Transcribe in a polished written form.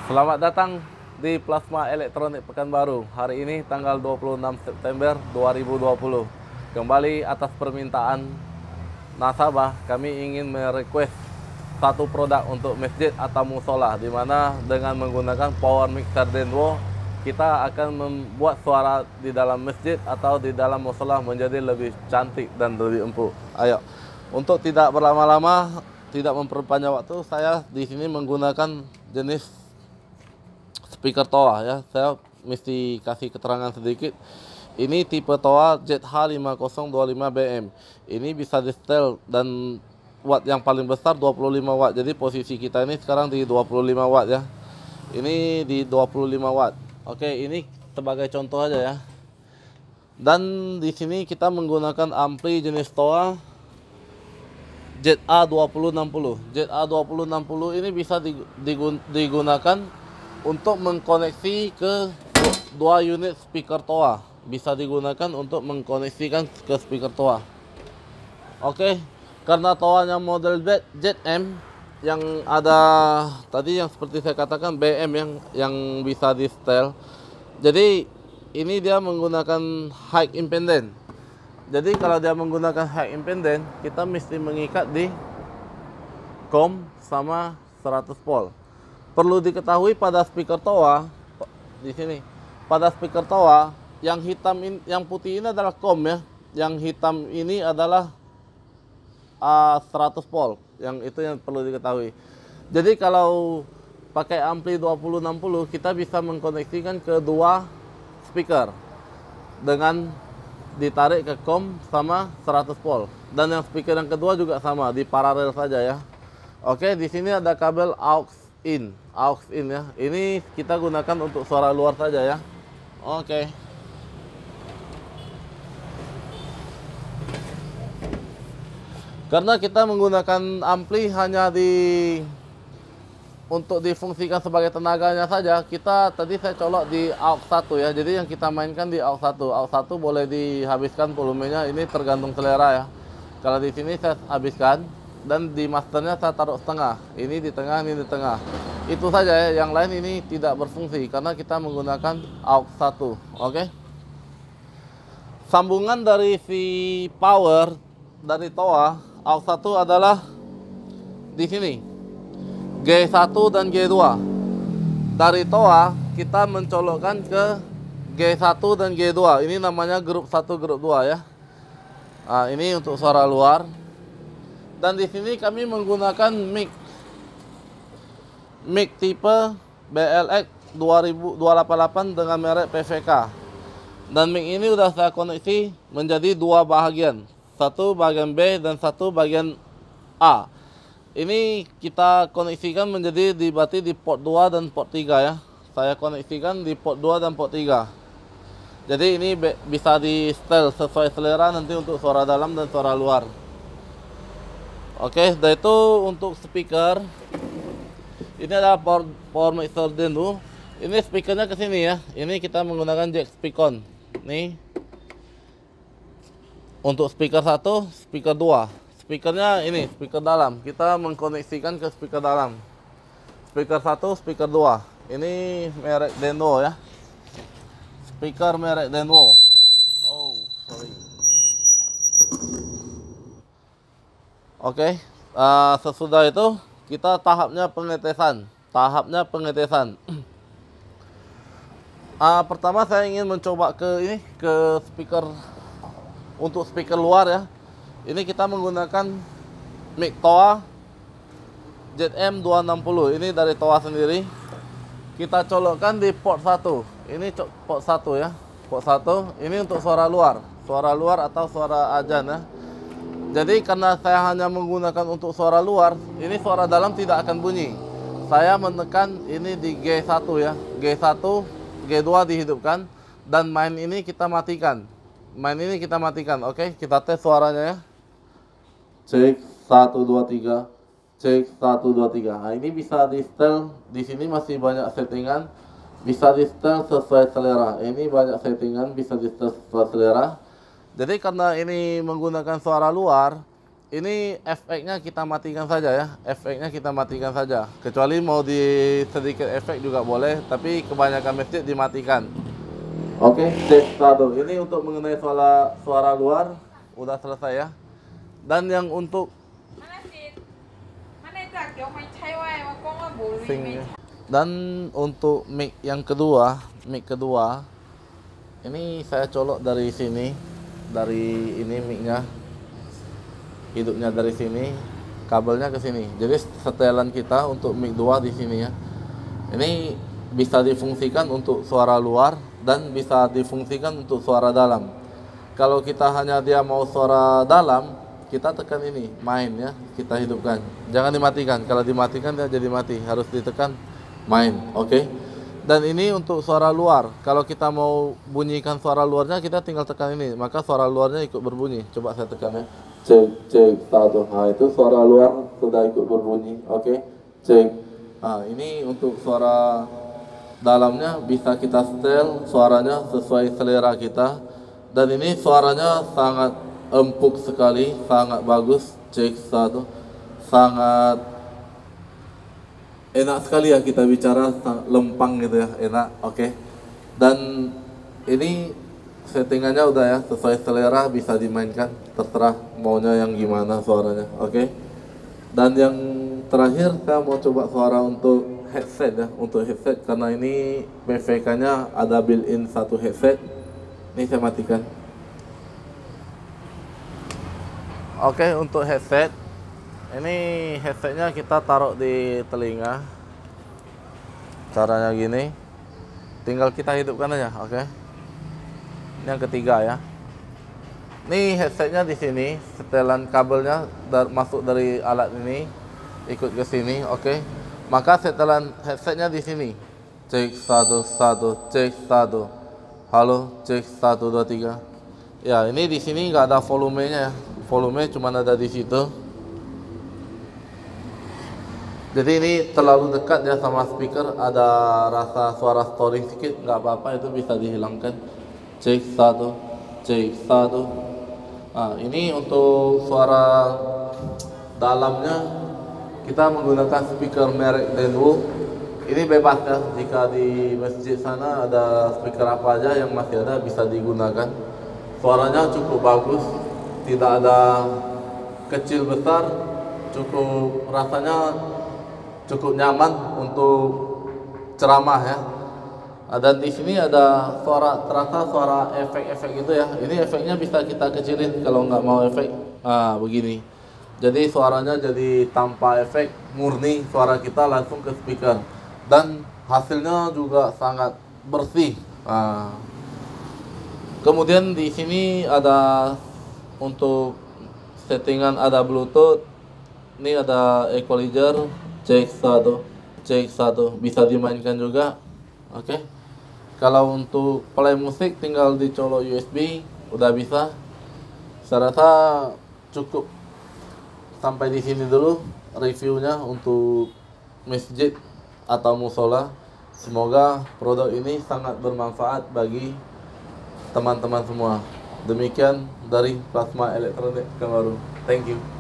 Selamat datang di Plasma Elektronik Pekanbaru. Hari ini tanggal 26 September 2020. Kembali atas permintaan nasabah, kami ingin merequest satu produk untuk masjid atau musola, di mana dengan menggunakan power mixer Denwo kita akan membuat suara di dalam masjid atau di dalam musola menjadi lebih cantik dan lebih empuk. Ayo, untuk tidak berlama-lama, tidak memperpanjang waktu, saya di sini menggunakan jenis speaker TOA ya. Saya mesti kasih keterangan sedikit. Ini tipe TOA ZH5025BM. Ini bisa di setel dan watt yang paling besar 25 watt. Jadi posisi kita ini sekarang di 25 watt ya. Ini di 25 watt. Oke, ini sebagai contoh aja ya. Dan di sini kita menggunakan ampli jenis TOA ZA2060. ZA2060 ini bisa digunakan untuk mengkoneksi ke dua unit speaker TOA. Bisa digunakan untuk mengkoneksikan ke speaker TOA. Oke, karena TOA-nya model ZM yang ada tadi yang seperti saya katakan BM yang bisa di setel. Jadi ini dia menggunakan high impedance. Jadi kalau dia menggunakan high impedance, kita mesti mengikat di COM sama 100 volt. Perlu diketahui pada speaker TOA di sini. Pada speaker TOA yang hitam ini, yang putih ini adalah COM ya. Yang hitam ini adalah 100 volt. Yang itu yang perlu diketahui. Jadi kalau pakai ampli 2060 kita bisa mengkoneksikan ke dua speaker dengan ditarik ke COM sama 100 volt. Dan yang speaker yang kedua juga sama, di paralel saja ya. Oke, di sini ada kabel aux in ya. Ini kita gunakan untuk suara luar saja ya. Oke. Karena kita menggunakan ampli hanya untuk difungsikan sebagai tenaganya saja, kita tadi saya colok di aux 1 ya. Jadi yang kita mainkan di aux 1. Aux 1 boleh dihabiskan volumenya, ini tergantung selera ya. Kalau di sini saya habiskan dan di masternya saya taruh setengah. Ini di tengah, ini di tengah. Itu saja ya, yang lain ini tidak berfungsi karena kita menggunakan aux 1. Oke. Sambungan dari si power dari TOA aux 1 adalah di sini. G1 dan G2. Dari TOA kita mencolokkan ke G1 dan G2. Ini namanya grup 1, grup 2 ya. Nah, ini untuk suara luar. Dan di sini kami menggunakan mic tipe BLX 288 dengan merek PVK. Dan mic ini sudah saya koneksi menjadi dua bahagian. Satu bagian B dan satu bagian A. Ini kita koneksikan menjadi berarti di port 2 dan port 3 ya. Saya koneksikan di port 2 dan port 3. Jadi ini bisa di setel sesuai selera nanti untuk suara dalam dan suara luar. Oke, dan itu untuk speaker. Ini adalah power mixer Denwo. Ini speakernya ke sini ya. Ini kita menggunakan jack speakon. Nih. Untuk speaker 1, speaker 2. Speakernya ini, speaker dalam. Kita mengkoneksikan ke speaker dalam. Speaker 1, speaker 2. Ini merek Denwo ya. Speaker merek Denwo. Oh, sorry. Oke, sesudah itu kita tahapnya pengetesan. Pertama saya ingin mencoba ke speaker. Untuk speaker luar ya, ini kita menggunakan mic TOA ZM260. Ini dari TOA sendiri. Kita colokkan di port 1. Ini port 1 ya. Port 1. Ini untuk suara luar. Suara luar atau suara azan ya. Jadi karena saya hanya menggunakan untuk suara luar, ini suara dalam tidak akan bunyi. Saya menekan ini di G1 ya. G1, G2 dihidupkan. Dan main ini kita matikan. Oke, kita tes suaranya ya. Cek 1 2 3. Cek 1 2 3. Nah, ini bisa di setel. Di sini masih banyak settingan. Bisa di setel sesuai selera. Ini banyak settingan bisa di setel sesuai selera. Jadi karena ini menggunakan suara luar, Ini efeknya kita matikan saja ya, efeknya kita matikan saja. Kecuali mau di sedikit efek juga boleh, tapi kebanyakan masjid dimatikan. Oke, cek satu. Ini untuk mengenai suara luar udah selesai ya. Dan yang untuk dan untuk mic yang kedua, ini saya colok dari sini, dari ini micnya, hidupnya dari sini, kabelnya ke sini. Jadi setelan kita untuk mic 2 di sini ya. Ini bisa difungsikan untuk suara luar dan bisa difungsikan untuk suara dalam. Kalau kita hanya dia mau suara dalam, kita tekan ini, main ya, kita hidupkan. Jangan dimatikan, kalau dimatikan dia jadi mati, harus ditekan main, oke? Dan ini untuk suara luar. Kalau kita mau bunyikan suara luarnya, kita tinggal tekan ini, maka suara luarnya ikut berbunyi. Coba saya tekan ya. Cek satu. Nah, itu suara luar sudah ikut berbunyi, oke? Cek. Nah, ini untuk suara dalamnya bisa kita setel suaranya sesuai selera kita. Dan ini suaranya sangat empuk sekali, sangat bagus. Cek satu. Sangat enak sekali ya kita bicara, lempang gitu ya, enak, oke. Dan ini settingannya udah ya, sesuai selera, bisa dimainkan, terserah maunya yang gimana suaranya, oke. Dan yang terakhir saya mau coba suara untuk headset ya, untuk headset karena ini PVK-nya ada built-in satu headset. Ini saya matikan. Oke, untuk headset ini headsetnya kita taruh di telinga. Caranya gini, tinggal kita hidupkan aja, oke. Ini yang ketiga ya. Ini headsetnya di sini, setelan kabelnya masuk dari alat ini, ikut ke sini, oke. Maka setelan headsetnya di sini. Cek 1, cek 1. Halo, cek 1, 2, 3. Ya, ini di sini nggak ada volumenya ya. Volume cuma ada di situ. Jadi ini terlalu dekat ya sama speaker, ada rasa suara storing sedikit, nggak apa-apa, itu bisa dihilangkan. Cek 1, cek 1. Nah, ini untuk suara dalamnya kita menggunakan speaker merek Denwo. Ini bebas ya, jika di masjid sana ada speaker apa aja yang masih ada bisa digunakan. Suaranya cukup bagus, tidak ada kecil besar, cukup rasanya cukup nyaman untuk ceramah ya. Dan di sini ada suara, terasa suara efek-efek gitu ya. Ini efeknya bisa kita kecilin kalau nggak mau efek. Nah, begini. Jadi suaranya jadi tanpa efek, murni suara kita langsung ke speaker. Dan hasilnya juga sangat bersih. Nah, kemudian di sini ada untuk settingan, ada Bluetooth. Ini ada equalizer. Cek 1, bisa dimainkan juga, oke. Kalau untuk play musik tinggal dicolok USB, udah bisa. Saya rasa cukup sampai di sini dulu reviewnya untuk masjid atau musola. Semoga produk ini sangat bermanfaat bagi teman-teman semua. Demikian dari Plasma Elektronik Pekanbaru. Thank you.